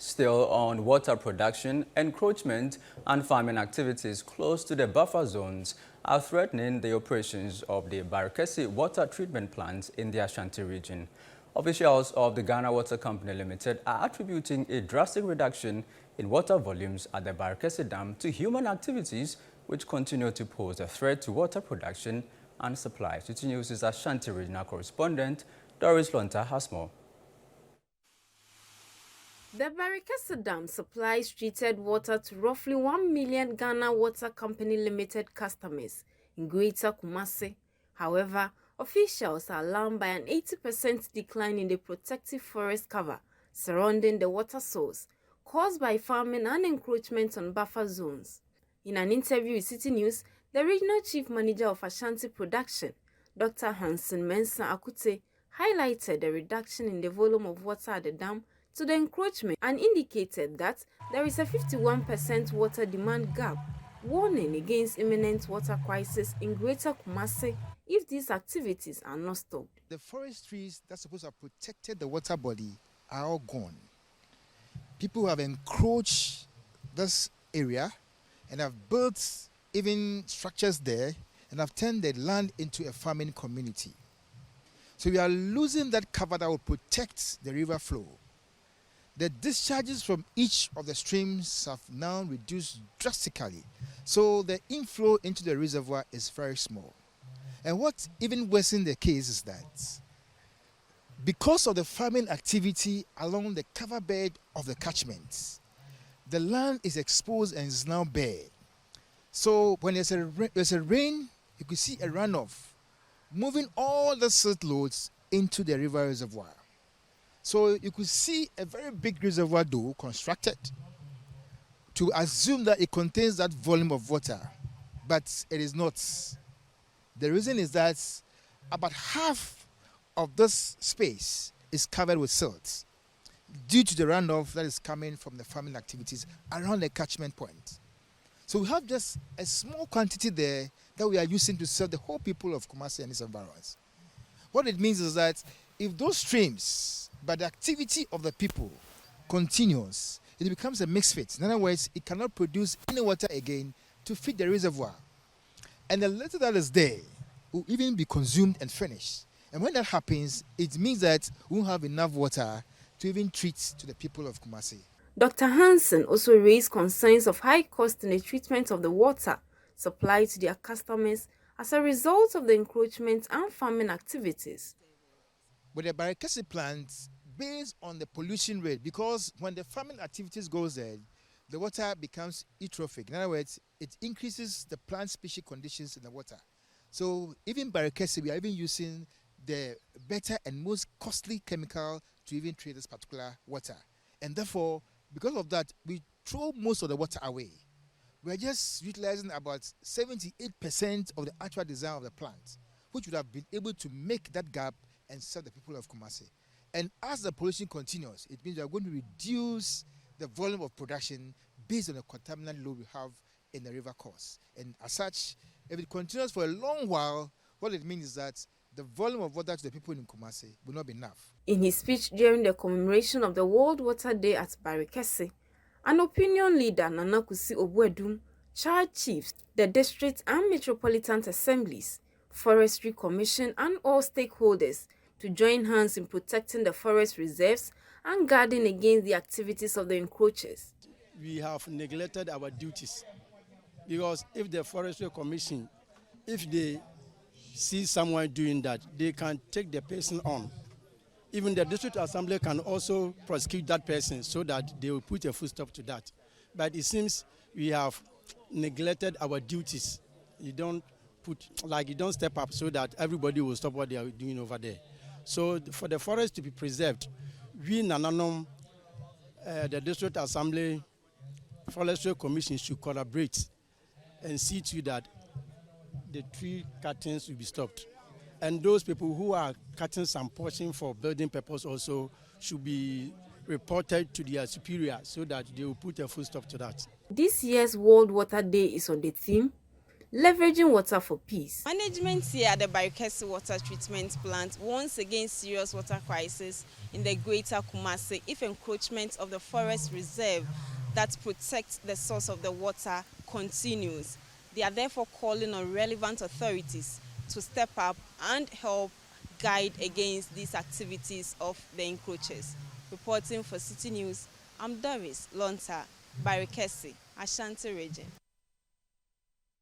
Still on water production, encroachment and farming activities close to the buffer zones are threatening the operations of the Barakesi water treatment plants in the Ashanti region. Officials of the Ghana Water Company Limited are attributing a drastic reduction in water volumes at the Barakesi Dam to human activities, which continue to pose a threat to water production and supply. Citi News' Ashanti regional correspondent Doris Lonta has more. The Barakesi Dam supplies treated water to roughly 1 million Ghana Water Company Limited customers in Greater Kumasi. However, officials are alarmed by an 80% decline in the protective forest cover surrounding the water source, caused by farming and encroachment on buffer zones. In an interview with Citi News, the regional chief manager of Ashanti Production, Dr. Hansen Mensah Akute, highlighted the reduction in the volume of water at the dam to the encroachment and indicated that there is a 51% water demand gap, warning against imminent water crisis in Greater Kumasi if these activities are not stopped. The forest trees that supposed to have protected the water body are all gone. People have encroached this area and have built even structures there and have turned the land into a farming community. So we are losing that cover that will protect the river flow. The discharges from each of the streams have now reduced drastically, so the inflow into the reservoir is very small. And what even worsens the case is that because of the farming activity along the cover bed of the catchments, the land is exposed and is now bare. So when there's a rain, you can see a runoff, moving all the silt loads into the river reservoir. So you could see a very big reservoir though constructed to assume that it contains that volume of water, but it is not. The reason is that about half of this space is covered with silt due to the runoff that is coming from the farming activities around the catchment point. So we have just a small quantity there that we are using to serve the whole people of Kumasi and its environs. What it means is that if those streams, but the activity of the people continues, it becomes a mixed fit. In other words, it cannot produce any water again to feed the reservoir. And the little that is there will even be consumed and finished. And when that happens, it means that we won't have enough water to even treat to the people of Kumasi. Dr. Hansen also raised concerns of high cost in the treatment of the water supplied to their customers as a result of the encroachment and farming activities. With the Barakesi plant, based on the pollution rate, because when the farming activities goes there, the water becomes eutrophic. In other words, it increases the plant species conditions in the water. So even Barakesi, we are even using the better and most costly chemical to even treat this particular water. And therefore, because of that, we throw most of the water away. We're just utilizing about 78% of the actual design of the plant, which would have been able to make that gap and serve the people of Kumasi. And as the pollution continues, it means we are going to reduce the volume of production based on the contaminant load we have in the river course. And as such, if it continues for a long while, what it means is that the volume of water to the people in Kumasi will not be enough. In his speech during the commemoration of the World Water Day at Barakesi, an opinion leader, Nana Kusi Obuedum, charged chiefs, the district and metropolitan assemblies, Forestry Commission and all stakeholders to join hands in protecting the forest reserves and guarding against the activities of the encroachers. We have neglected our duties because if the Forestry Commission, if they see someone doing that, they can take the person on. Even the District Assembly can also prosecute that person so that they will put a full stop to that. But it seems we have neglected our duties. You don't step up so that everybody will stop what they are doing over there. So for the forest to be preserved, we Nananom, the District Assembly, Forestry Commission should collaborate and see to that the tree cuttings will be stopped. And those people who are cutting some portion for building purpose also should be reported to their superior so that they will put a full stop to that. This year's World Water Day is on the theme, leveraging water for peace. Management here at the Barikesi water treatment plant warns against serious water crisis in the greater Kumasi if encroachment of the forest reserve that protects the source of the water continues. They are therefore calling on relevant authorities to step up and help guide against these activities of the encroachers. Reporting for Citi News, I'm Doris Lonta, Barikesi, Ashanti region.